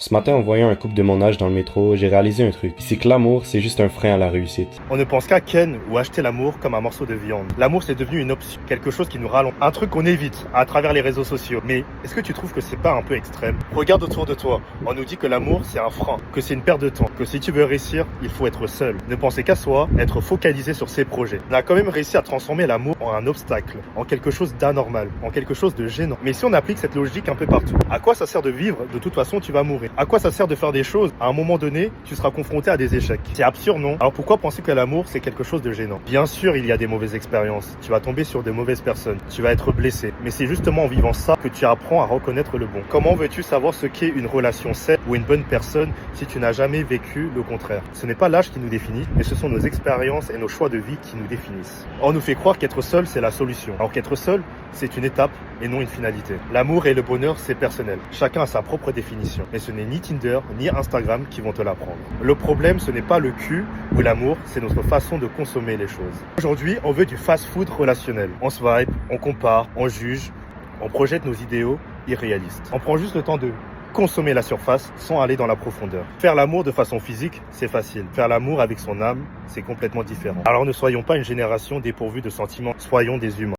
Ce matin, en voyant un couple de mon âge dans le métro, j'ai réalisé un truc. C'est que l'amour, c'est juste un frein à la réussite. On ne pense qu'à ken ou acheter l'amour comme un morceau de viande. L'amour, c'est devenu une option, quelque chose qui nous rallonge, un truc qu'on évite à travers les réseaux sociaux. Mais est-ce que tu trouves que c'est pas un peu extrême? Regarde autour de toi. On nous dit que l'amour, c'est un frein, que c'est une perte de temps, que si tu veux réussir, il faut être seul. Ne penser qu'à soi, être focalisé sur ses projets. On a quand même réussi à transformer l'amour en un obstacle, en quelque chose d'anormal, en quelque chose de gênant. Mais si on applique cette logique un peu partout, à quoi ça sert de vivre? De toute façon, tu vas mourir. À quoi ça sert de faire des choses? À un moment donné, tu seras confronté à des échecs. C'est absurde, non? Alors pourquoi penser que l'amour, c'est quelque chose de gênant? Bien sûr, il y a des mauvaises expériences. Tu vas tomber sur de mauvaises personnes. Tu vas être blessé. Mais c'est justement en vivant ça que tu apprends à reconnaître le bon. Comment veux-tu savoir ce qu'est une relation saine ou une bonne personne si tu n'as jamais vécu le contraire? Ce n'est pas l'âge qui nous définit, mais ce sont nos expériences et nos choix de vie qui nous définissent. On nous fait croire qu'être seul, c'est la solution. Alors qu'être seul, c'est une étape et non une finalité. L'amour et le bonheur, c'est personnel. Chacun a sa propre définition. Mais ce n'est ni Tinder, ni Instagram qui vont te l'apprendre. Le problème, ce n'est pas le cul ou l'amour, c'est notre façon de consommer les choses. Aujourd'hui, on veut du fast-food relationnel. On swipe, on compare, on juge, on projette nos idéaux irréalistes. On prend juste le temps de consommer la surface sans aller dans la profondeur. Faire l'amour de façon physique, c'est facile. Faire l'amour avec son âme, c'est complètement différent. Alors ne soyons pas une génération dépourvue de sentiments, soyons des humains.